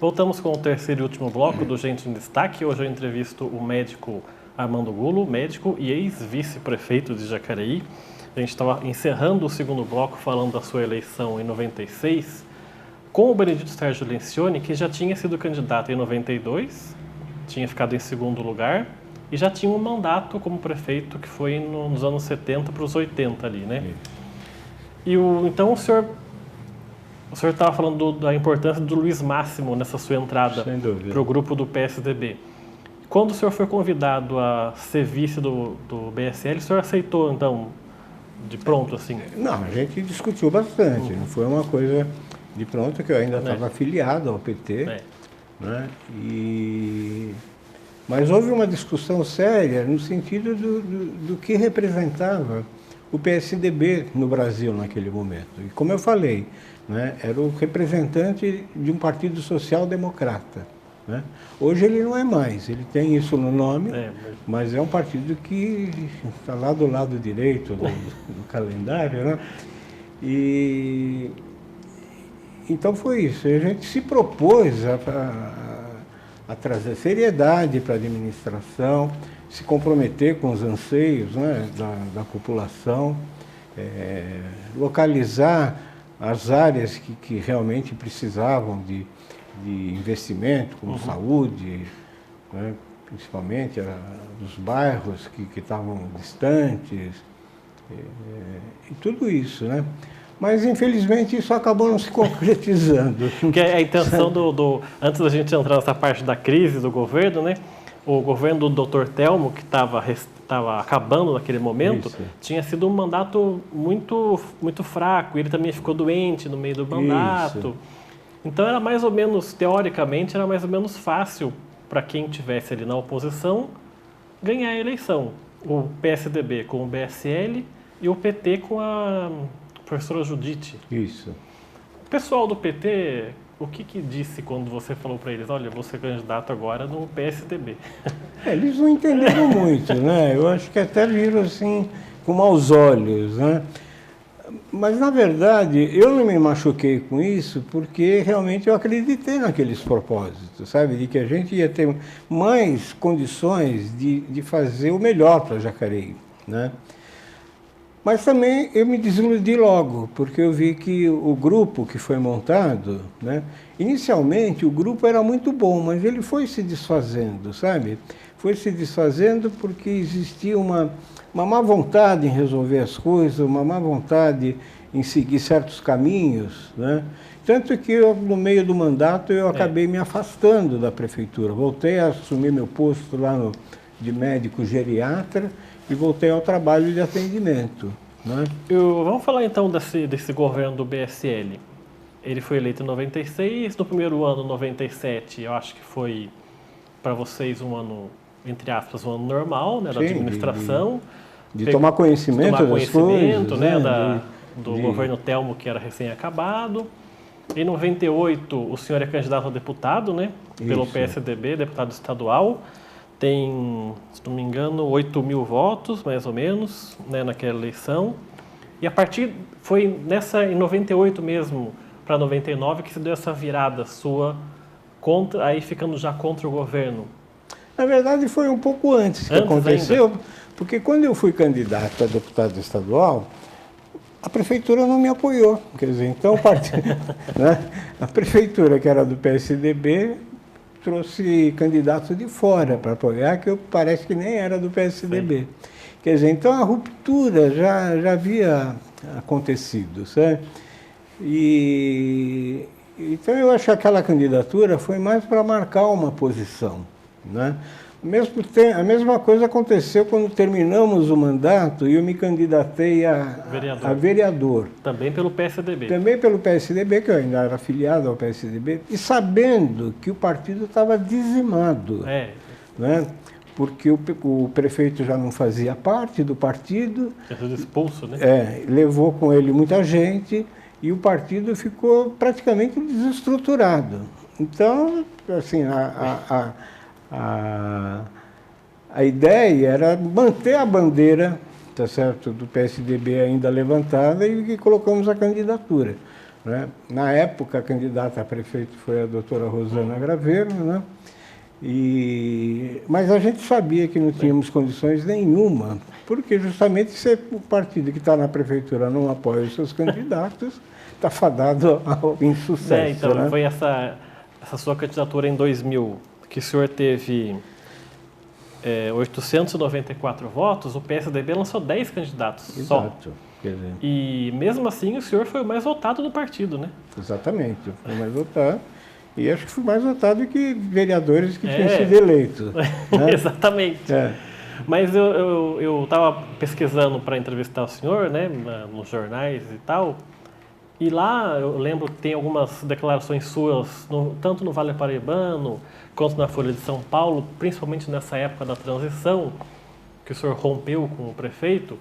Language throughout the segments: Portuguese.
Voltamos com o terceiro e último bloco do Gente em Destaque. Hoje eu entrevisto o médico Armando Gulo, médico e ex-vice-prefeito de Jacareí. A gente estava encerrando o segundo bloco falando da sua eleição em 96, com o Benedito Sérgio Lencioni, que já tinha sido candidato em 92, tinha ficado em segundo lugar e já tinha um mandato como prefeito que foi nos anos 70 para os 80 ali, né? E então o senhor estava falando da importância do Luiz Máximo nessa sua entrada para o grupo do PSDB. Quando o senhor foi convidado a ser vice do BSL, o senhor aceitou, então, de pronto, assim? Não, a gente discutiu bastante. Não foi uma coisa de pronto, que eu ainda estava afiliado ao PT. Né? Mas houve uma discussão séria no sentido do que representava o PSDB no Brasil naquele momento. E como eu falei, né, era o representante de um partido social-democrata. Né? Hoje ele não é mais, ele tem isso no nome, mas é um partido que está lá do lado direito do calendário. Né? Então foi isso, a gente se propôs a trazer seriedade para a administração, se comprometer com os anseios, né, da população, localizar as áreas que realmente precisavam de investimento, como saúde, né, principalmente os bairros que estavam distantes, e tudo isso, né? Mas, infelizmente, isso acabou não se concretizando. Porque a intenção antes da gente entrar nessa parte da crise do governo, né? O governo do Dr. Telmo, que estava acabando naquele momento, tinha sido um mandato muito, muito fraco. Ele também ficou doente no meio do mandato. Isso. Então, era mais ou menos, teoricamente, era mais ou menos fácil para quem estivesse ali na oposição ganhar a eleição. O PSDB com o BSL e o PT com a professora Judite. Isso. O pessoal do PT, o que disse quando você falou para eles, olha, vou ser candidato agora no PSDB? Eles não entenderam muito, né? Eu acho que até viram assim com maus olhos, né? Mas, na verdade, eu não me machuquei com isso porque realmente eu acreditei naqueles propósitos, sabe? De que a gente ia ter mais condições de fazer o melhor para Jacareí, né? Mas também eu me desiludi logo, porque eu vi que o grupo que foi montado, né? Inicialmente o grupo era muito bom, mas ele foi se desfazendo, sabe? Foi se desfazendo porque existia uma má vontade em resolver as coisas, uma má vontade em seguir certos caminhos, né? Tanto que eu, no meio do mandato, eu acabei me afastando da prefeitura. Voltei a assumir meu posto lá de médico geriatra e voltei ao trabalho de atendimento. Né? Vamos falar então desse governo do BSL. Ele foi eleito em 96, no primeiro ano, 97, eu acho que foi para vocês um ano, entre aspas, um ano normal, né, da administração. De tomar conhecimento das coisas, né, do governo Telmo, que era recém-acabado. Em 98, o senhor é candidato a deputado, né, pelo PSDB, deputado estadual. Tem, se não me engano, 8.000 votos, mais ou menos, né, naquela eleição. E a partir, foi em 98 mesmo, para 99, que se deu essa virada sua, aí ficando já contra o governo. Na verdade, foi um pouco antes que aconteceu, porque quando eu fui candidato a deputado estadual, a prefeitura não me apoiou. Quer dizer, então, né, a prefeitura, que era do PSDB, trouxe candidato de fora para apoiar, que parece que nem era do PSDB. Sim. Quer dizer, então a ruptura já havia acontecido, sabe? Então eu acho que aquela candidatura foi mais para marcar uma posição, né? A mesma coisa aconteceu quando terminamos o mandato e eu me candidatei a vereador. Também pelo PSDB. Também pelo PSDB, que eu ainda era afiliado ao PSDB, e sabendo que o partido estava dizimado. Né? Porque o prefeito já não fazia parte do partido. Já foi expulso, né? Levou com ele muita gente e o partido ficou praticamente desestruturado. Então, assim, a ideia era manter a bandeira, tá certo, do PSDB ainda levantada e colocamos a candidatura. né? Na época, a candidata a prefeito foi a doutora Rosana Graveiro, né? Mas a gente sabia que não tínhamos condições nenhuma, porque justamente se o partido que está na prefeitura não apoia os seus candidatos, está fadado ao insucesso. Então, né? foi essa sua candidatura em 2000, que o senhor teve 894 votos, o PSDB lançou 10 candidatos só. Exato. Quer dizer, E mesmo assim o senhor foi o mais votado do partido, né? exatamente, eu fui mais votado. E acho que fui mais votado que vereadores que tinham sido eleitos. Né? Exatamente. É. Mas eu estava pesquisando para entrevistar o senhor, né, nos jornais e tal, e lá eu lembro que tem algumas declarações suas, tanto no Vale Paraibano quanto na Folha de São Paulo, principalmente nessa época da transição, que o senhor rompeu com o prefeito,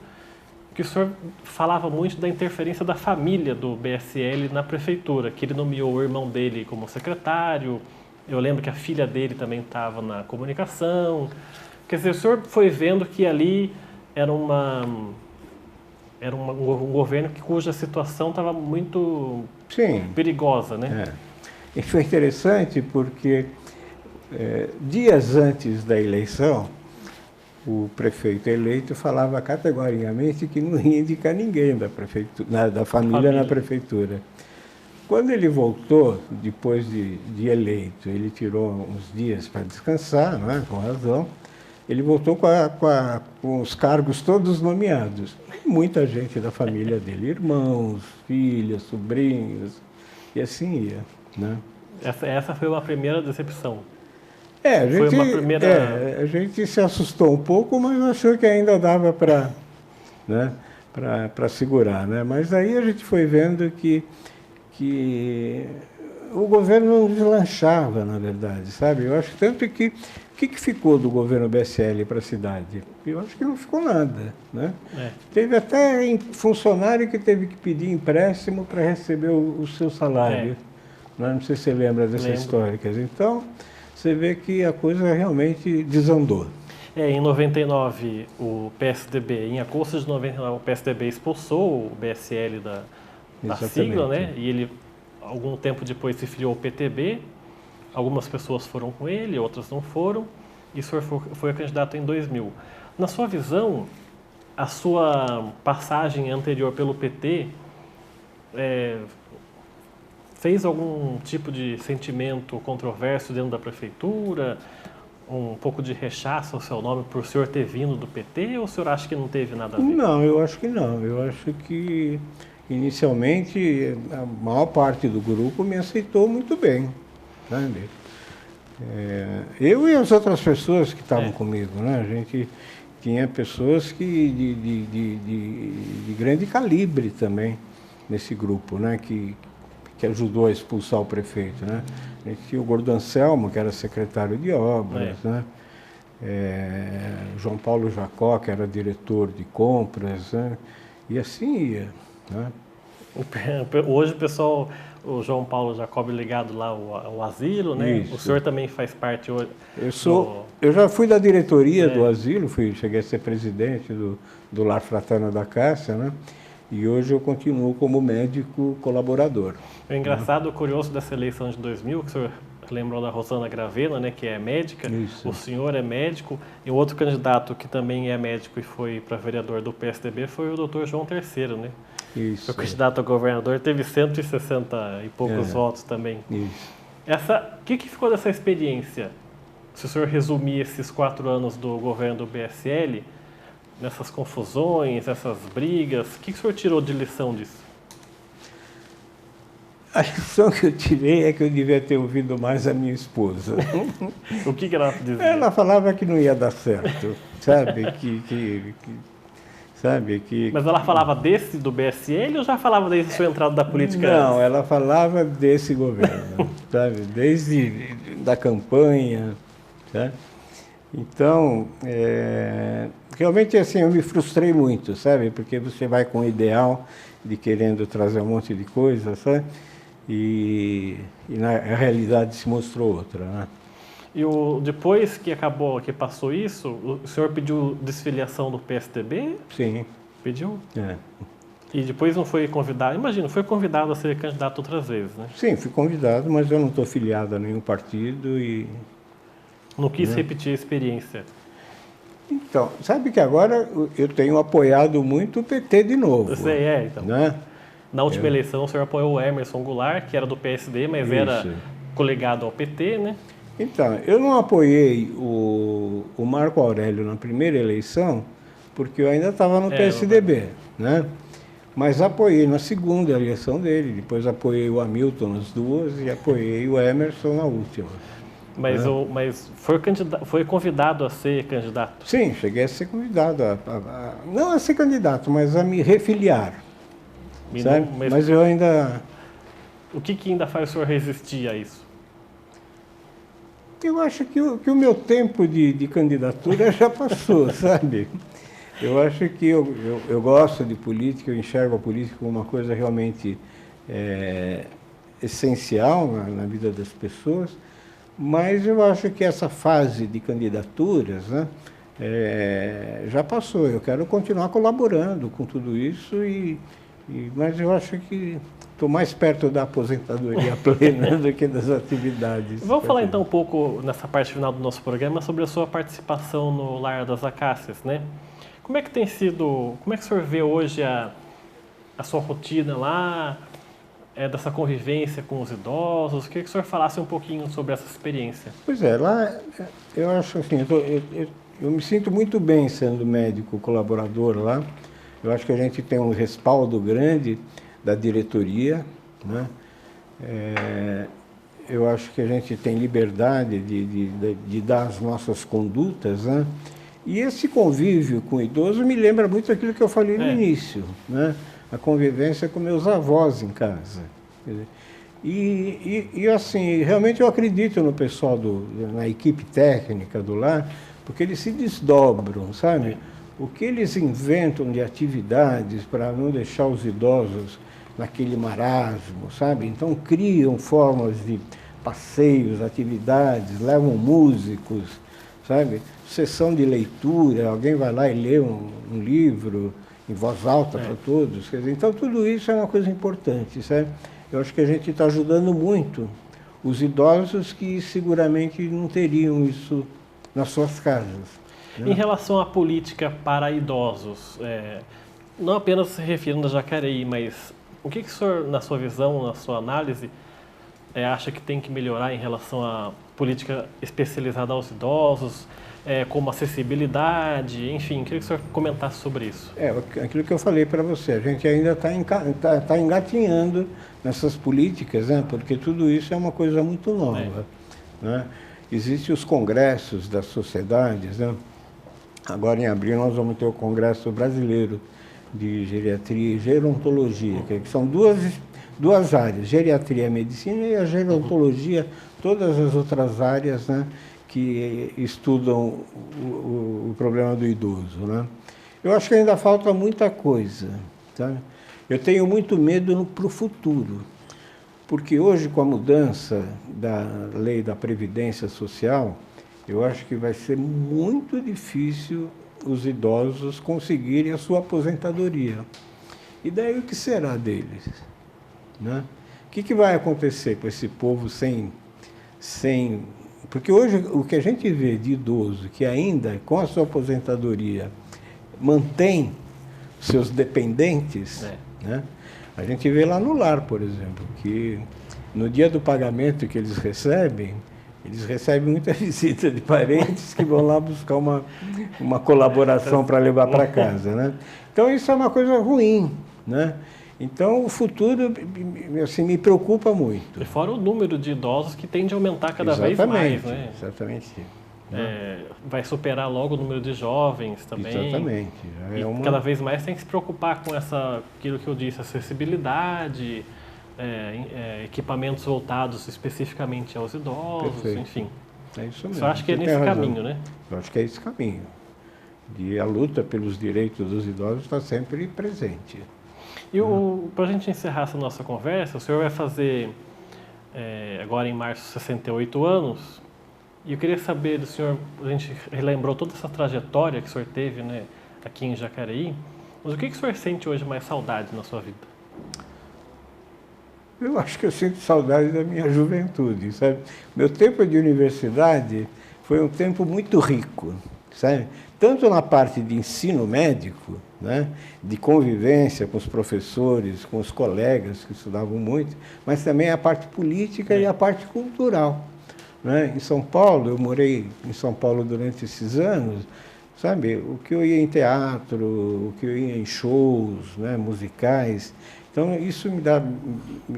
que o senhor falava muito da interferência da família do BSL na prefeitura, que ele nomeou o irmão dele como secretário, eu lembro que a filha dele também estava na comunicação. Quer dizer, o senhor foi vendo que ali era um governo cuja situação estava muito Sim. perigosa, né? E foi interessante porque dias antes da eleição, o prefeito eleito falava categoricamente que não ia indicar ninguém da família na prefeitura. Quando ele voltou, depois de eleito, ele tirou uns dias para descansar, não é? Com razão, ele voltou com os cargos todos nomeados. Muita gente da família dele, irmãos, filhas, sobrinhos, e assim ia. Né? Essa foi uma primeira decepção. A gente se assustou um pouco, mas achou que ainda dava para segurar. Né? Mas aí a gente foi vendo que o governo não deslanchava, na verdade, sabe? Eu acho tanto que o que ficou do governo BSL para a cidade? Eu acho que não ficou nada. Né? Teve até funcionário que teve que pedir empréstimo para receber o seu salário. Não sei se você lembra dessa história. Então, você vê que a coisa realmente desandou. Em 99, o PSDB, em agosto de 99, o PSDB expulsou o BSL da sigla, né? E ele, algum tempo depois, se filiou ao PTB. Algumas pessoas foram com ele, outras não foram. E o senhor foi candidato em 2000. Na sua visão, a sua passagem anterior pelo PT fez algum tipo de sentimento controverso dentro da prefeitura? Um pouco de rechaço ao seu nome por o senhor ter vindo do PT? Ou o senhor acha que não teve nada a ver? Não, eu acho que não. Eu acho que, inicialmente, a maior parte do grupo me aceitou muito bem. Sabe? Eu e as outras pessoas que estavam comigo, né? A gente tinha pessoas de grande calibre também nesse grupo, né? Que ajudou a expulsar o prefeito, né? A gente tinha o Gordo Anselmo, que era secretário de obras, né? João Paulo Jacó, que era diretor de compras, né? E assim ia, né? Hoje o pessoal, o João Paulo Jacob ligado lá ao asilo, né? Isso. O senhor também faz parte hoje. Eu já fui da diretoria do asilo, cheguei a ser presidente do Lar Fraterno da Cássia, né? E hoje eu continuo como médico colaborador. O engraçado, curioso dessa eleição de 2000, que o senhor lembrou da Rosana Gravena, né, que é médica. Isso. O senhor é médico. E o outro candidato que também é médico e foi para vereador do PSDB foi o Dr. João Terceiro, né? Isso. O candidato a governador teve 160 e poucos votos também. Isso. O que ficou dessa experiência? Se o senhor resumir esses 4 anos do governo do BSL, nessas confusões, essas brigas, o que o senhor tirou de lição disso? A lição que eu tirei é que eu devia ter ouvido mais a minha esposa. O que ela dizia? Ela falava que não ia dar certo, sabe? Mas ela falava desse do BSL ou já falava desde a sua entrada da política? Não, ela falava desse governo, sabe? Desde da campanha, sabe? Então, realmente assim, eu me frustrei muito, sabe? Porque você vai com o ideal de querendo trazer um monte de coisa, sabe? E na realidade se mostrou outra, né? E depois que passou isso, o senhor pediu desfiliação do PSDB? Sim. Pediu? E depois não foi convidado, imagino, foi convidado a ser candidato outras vezes, né? Sim, fui convidado, mas eu não estou filiado a nenhum partido e... Não quis repetir a experiência. Então, sabe que agora eu tenho apoiado muito o PT de novo. Eu sei, então. Né? Na última eleição, o senhor apoiou o Emerson Goulart, que era do PSD, mas era coligado ao PT, né? Então, eu não apoiei o Marco Aurélio na primeira eleição, porque eu ainda estava no PSDB, né? Mas apoiei na segunda eleição dele, depois apoiei o Hamilton nas duas e apoiei o Emerson na última. Mas, mas foi convidado a ser candidato? Sim, cheguei a ser convidado, não a ser candidato, mas a me refiliar. Sabe? Mas eu ainda... O que ainda faz o senhor resistir a isso? Eu acho que o meu tempo de candidatura já passou, sabe? Eu acho que eu gosto de política, eu enxergo a política como uma coisa realmente essencial na vida das pessoas, mas eu acho que essa fase de candidaturas, né, já passou. Eu quero continuar colaborando com tudo isso, mas eu acho que estou mais perto da aposentadoria plena do que das atividades. Vamos falar então um pouco, nessa parte final do nosso programa, sobre a sua participação no Lar das Acácias, né? Como é que tem sido, como é que o senhor vê hoje a sua rotina lá, dessa convivência com os idosos? Queria que o senhor falasse um pouquinho sobre essa experiência. Pois é, lá eu acho assim, eu me sinto muito bem sendo médico colaborador lá. Eu acho que a gente tem um respaldo grande da diretoria, né? Eu acho que a gente tem liberdade de dar as nossas condutas, né? E esse convívio com o idoso me lembra muito aquilo que eu falei no início, né? A convivência com meus avós em casa. E assim, realmente eu acredito no pessoal, na equipe técnica do lar, porque eles se desdobram, sabe? O que eles inventam de atividades para não deixar os idosos naquele marasmo, sabe? Então criam formas de passeios, atividades, levam músicos, sabe? Sessão de leitura, alguém vai lá e lê um livro em voz alta para todos. Quer dizer, então tudo isso é uma coisa importante, sabe? Eu acho que a gente está ajudando muito os idosos que seguramente não teriam isso nas suas casas. Né? Em relação à política para idosos, não apenas se referindo a Jacareí, mas o que o senhor, na sua visão, na sua análise, acha que tem que melhorar em relação à política especializada aos idosos, como acessibilidade, enfim, queria que o senhor comentasse sobre isso. Aquilo que eu falei para você, a gente ainda está engatinhando nessas políticas, né? Porque tudo isso é uma coisa muito nova. Né? Existem os congressos das sociedades, né? Agora em abril nós vamos ter o Congresso Brasileiro de Geriatria e Gerontologia, que são duas áreas, geriatria e medicina, e a gerontologia, todas as outras áreas, né, que estudam o problema do idoso. Né? Eu acho que ainda falta muita coisa. Sabe? Eu tenho muito medo para o futuro, porque hoje, com a mudança da lei da Previdência Social, eu acho que vai ser muito difícil os idosos conseguirem a sua aposentadoria. E daí o que será deles? Né? O que vai acontecer com esse povo sem... Porque hoje o que a gente vê de idoso que ainda, com a sua aposentadoria, mantém seus dependentes, né? A gente vê lá no lar, por exemplo, que no dia do pagamento que eles recebem muita visita de parentes que vão lá buscar uma colaboração para levar para casa, né? Então isso é uma coisa ruim, né? Então o futuro assim, me preocupa muito. E fora o número de idosos que tende a aumentar cada vez mais, né? Exatamente. Vai superar logo o número de jovens também. Exatamente. E cada vez mais tem que se preocupar com aquilo que eu disse, acessibilidade, equipamentos voltados especificamente aos idosos, Perfeito. enfim. É isso mesmo. Você acha que é nesse caminho, né? Eu acho que é esse caminho. E a luta pelos direitos dos idosos está sempre presente. E para a gente encerrar essa nossa conversa, o senhor vai fazer, agora em março, 68 anos. E eu queria saber do senhor, a gente relembrou toda essa trajetória que o senhor teve, né, aqui em Jacareí. Mas o que o senhor sente hoje mais saudade na sua vida? Eu acho que eu sinto saudade da minha juventude, sabe? Meu tempo de universidade foi um tempo muito rico, sabe? Tanto na parte de ensino médico, né? De convivência com os professores, com os colegas que estudavam muito, mas também a parte política e a parte cultural, né? Em São Paulo, eu morei em São Paulo durante esses anos, sabe? O que eu ia em teatro, o que eu ia em shows, né? Musicais. Então, isso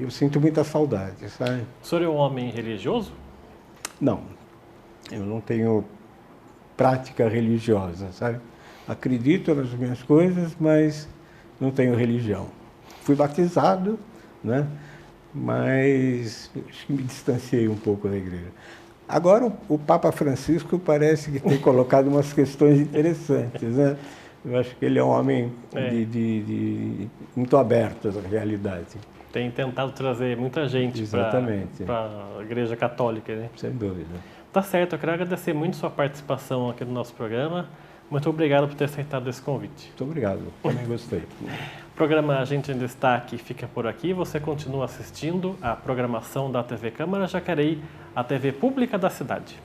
eu sinto muita saudade, sabe? O senhor é um homem religioso? Não, eu não tenho prática religiosa, sabe? Acredito nas minhas coisas, mas não tenho religião. Fui batizado, né? Mas acho que me distanciei um pouco da igreja. Agora, o Papa Francisco parece que tem colocado umas questões interessantes, né? Eu acho que ele é um homem muito aberto à realidade. Tem tentado trazer muita gente para a Igreja Católica, né? Sem dúvida. Tá certo, eu quero agradecer muito sua participação aqui no nosso programa. Muito obrigado por ter aceitado esse convite. Muito obrigado, também gostei. O programa A Gente em Destaque fica por aqui. Você continua assistindo a programação da TV Câmara Jacareí, a TV pública da cidade.